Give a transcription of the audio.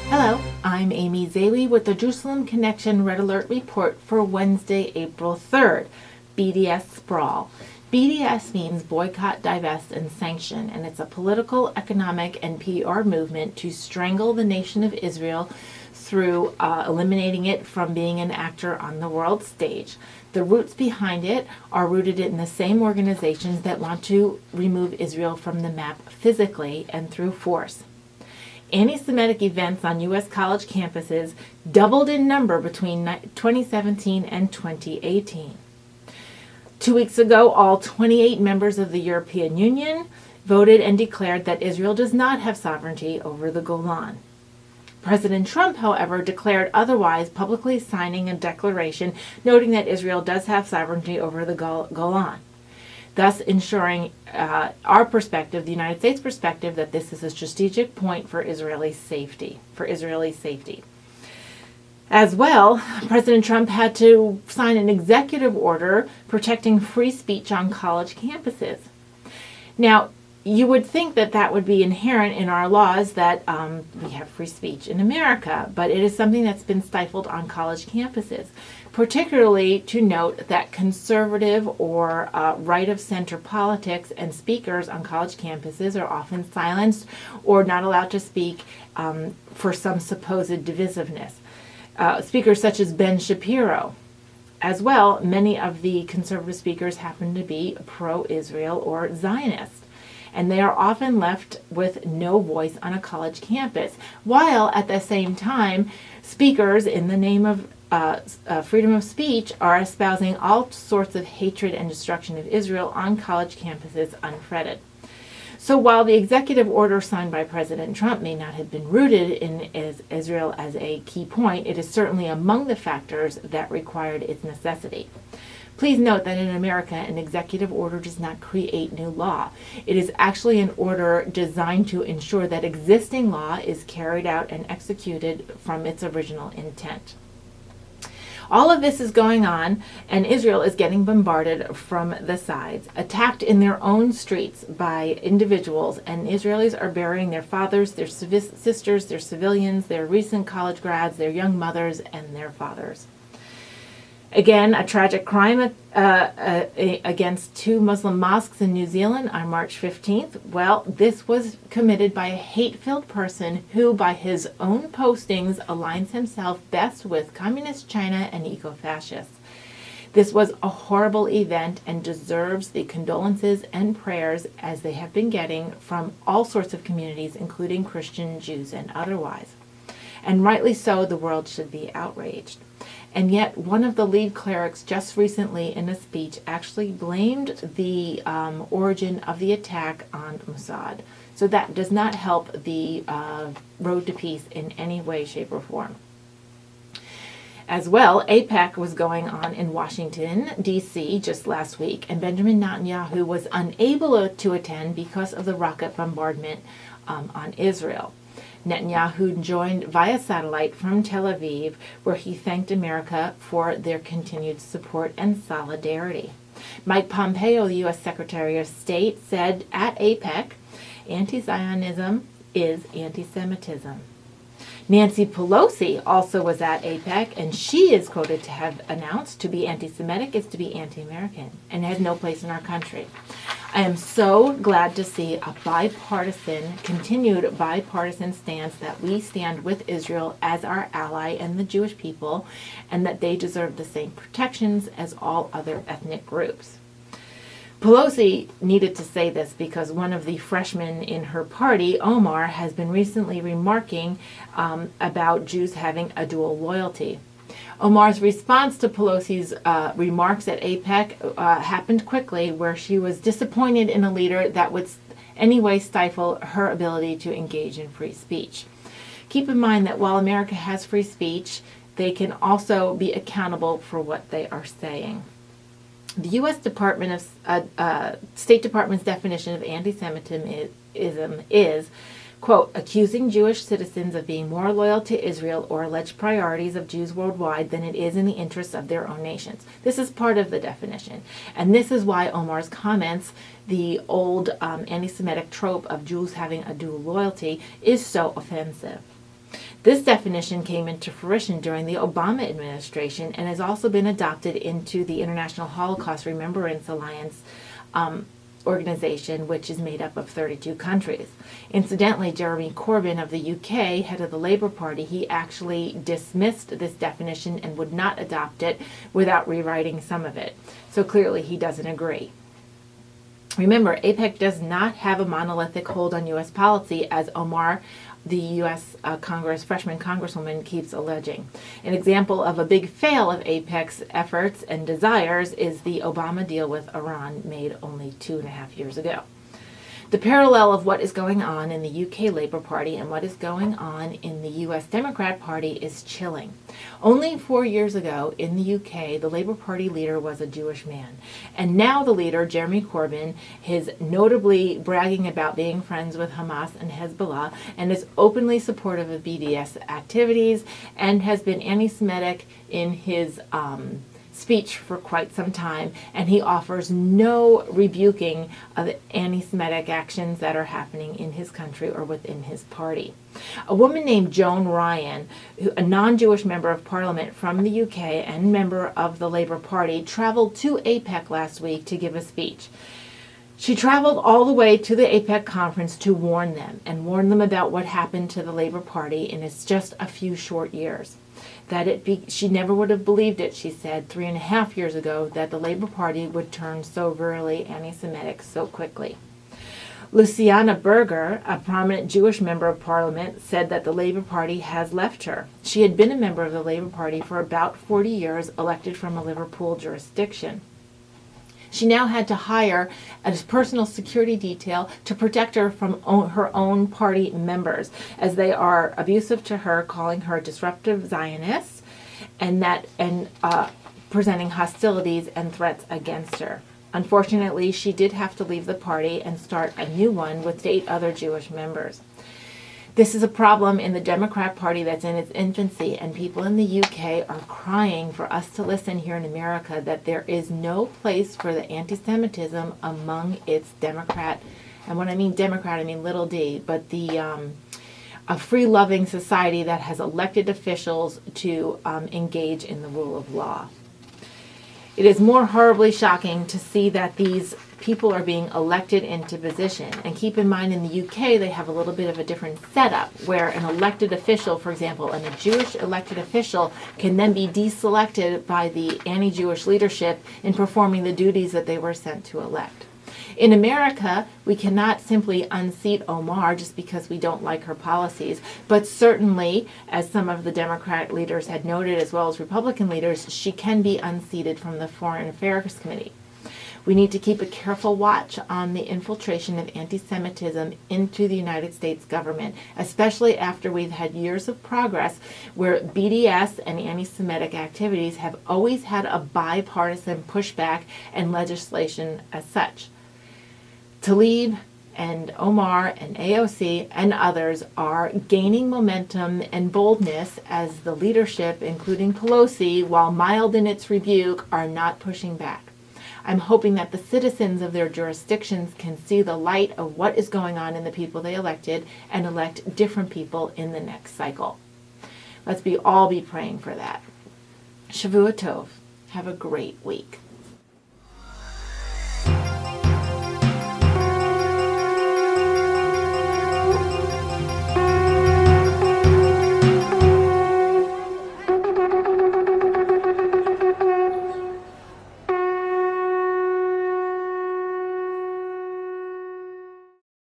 Hello, I'm Amy Zawi with the Jerusalem Connection Red Alert Report for Wednesday, April 3rd, BDS Sprawl. BDS means boycott, divest, and sanction, and it's a political, economic, and PR movement to strangle the nation of Israel through eliminating it from being an actor on the world stage. The roots behind it are rooted in the same organizations that want to remove Israel from the map physically and through force. Anti-Semitic events on U.S. college campuses doubled in number between 2017 and 2018. 2 weeks ago, all 28 members of the European Union voted and declared that Israel does not have sovereignty over the Golan. President Trump, however, declared otherwise, publicly signing a declaration noting that Israel does have sovereignty over the Golan, thus ensuring our perspective, the United States perspective, that this is a strategic point for Israeli safety. As well, President Trump had to sign an executive order protecting free speech on college campuses. Now, you would think that that would be inherent in our laws, that we have free speech in America, but it is something that's been stifled on college campuses. Particularly to note that conservative or right-of-center politics and speakers on college campuses are often silenced or not allowed to speak for some supposed divisiveness. Speakers such as Ben Shapiro. As well, many of the conservative speakers happen to be pro-Israel or Zionist, and they are often left with no voice on a college campus, while at the same time, speakers in the name of freedom of speech are espousing all sorts of hatred and destruction of Israel on college campuses unfettered. So while the executive order signed by President Trump may not have been rooted in Israel as a key point, it is certainly among the factors that required its necessity. Please note that in America, an executive order does not create new law. It is actually an order designed to ensure that existing law is carried out and executed from its original intent. All of this is going on, and Israel is getting bombarded from the sides, attacked in their own streets by individuals, and Israelis are burying their fathers, their sisters, their civilians, their recent college grads, their young mothers, and their fathers. Again, a tragic crime against two Muslim mosques in New Zealand on March 15th. Well, this was committed by a hate-filled person who, by his own postings, aligns himself best with communist China and eco-fascists. This was a horrible event and deserves the condolences and prayers as they have been getting from all sorts of communities, including Christian, Jews, and otherwise. And rightly so, the world should be outraged. And yet, one of the lead clerics just recently in a speech actually blamed the origin of the attack on Mossad. So that does not help the road to peace in any way, shape, or form. As well, AIPAC was going on in Washington, D.C. just last week, and Benjamin Netanyahu was unable to attend because of the rocket bombardment on Israel. Netanyahu joined via satellite from Tel Aviv, where he thanked America for their continued support and solidarity. Mike Pompeo, the U.S. Secretary of State, said at AIPAC, anti-Zionism is anti-Semitism. Nancy Pelosi also was at AIPAC, and she is quoted to have announced to be anti-Semitic is to be anti-American and has no place in our country. I am so glad to see a continued bipartisan stance that we stand with Israel as our ally and the Jewish people, and that they deserve the same protections as all other ethnic groups. Pelosi needed to say this because one of the freshmen in her party, Omar, has been recently remarking about Jews having a dual loyalty. Omar's response to Pelosi's remarks at AIPAC happened quickly, where she was disappointed in a leader that would anyway stifle her ability to engage in free speech. Keep in mind that while America has free speech, they can also be accountable for what they are saying. The U.S. State Department's definition of anti-Semitism is, quote, accusing Jewish citizens of being more loyal to Israel or alleged priorities of Jews worldwide than it is in the interests of their own nations. This is part of the definition. And this is why Omar's comments, the old anti-Semitic trope of Jews having a dual loyalty, is so offensive. This definition came into fruition during the Obama administration and has also been adopted into the International Holocaust Remembrance Alliance organization, which is made up of 32 countries. Incidentally, Jeremy Corbyn of the UK, head of the Labour Party, he actually dismissed this definition and would not adopt it without rewriting some of it. So clearly he doesn't agree. Remember, AIPAC does not have a monolithic hold on U.S. policy, as Omar, the U.S. freshman congresswoman, keeps alleging. An example of a big fail of AIPAC's efforts and desires is the Obama deal with Iran, made only 2.5 years ago. The parallel of what is going on in the UK Labour Party and what is going on in the US Democrat Party is chilling. Only 4 years ago in the UK, the Labour Party leader was a Jewish man. And now the leader, Jeremy Corbyn, is notably bragging about being friends with Hamas and Hezbollah and is openly supportive of BDS activities and has been anti-Semitic in his speech for quite some time, and he offers no rebuking of anti-Semitic actions that are happening in his country or within his party. A woman named Joan Ryan, a non-Jewish member of parliament from the UK and member of the Labour Party, traveled to AIPAC last week to give a speech. She traveled all the way to the AIPAC conference to warn them about what happened to the Labour Party in its just a few short years. She never would have believed it, she said, 3.5 years ago, that the Labour Party would turn so virulently anti-Semitic so quickly. Luciana Berger, a prominent Jewish member of parliament, said that the Labour Party has left her. She had been a member of the Labour Party for about 40 years, elected from a Liverpool jurisdiction. She now had to hire a personal security detail to protect her from her own party members, as they are abusive to her, calling her a disruptive Zionist and presenting hostilities and threats against her. Unfortunately, she did have to leave the party and start a new one with 8 other Jewish members. This is a problem in the Democrat Party that's in its infancy, and people in the UK are crying for us to listen here in America that there is no place for the anti-Semitism among its Democrat, and when I mean Democrat, I mean little d, but a free-loving society that has elected officials to engage in the rule of law. It is more horribly shocking to see that these people are being elected into position. And keep in mind, in the UK, they have a little bit of a different setup, where an elected official, for example, and a Jewish elected official can then be deselected by the anti-Jewish leadership in performing the duties that they were sent to elect. In America, we cannot simply unseat Omar just because we don't like her policies, but certainly, as some of the Democrat leaders had noted, as well as Republican leaders, she can be unseated from the Foreign Affairs Committee. We need to keep a careful watch on the infiltration of anti-Semitism into the United States government, especially after we've had years of progress where BDS and anti-Semitic activities have always had a bipartisan pushback and legislation as such. Tlaib and Omar and AOC and others are gaining momentum and boldness as the leadership, including Pelosi, while mild in its rebuke, are not pushing back. I'm hoping that the citizens of their jurisdictions can see the light of what is going on in the people they elected and elect different people in the next cycle. Let's all be praying for that. Shavua Tov. Have a great week.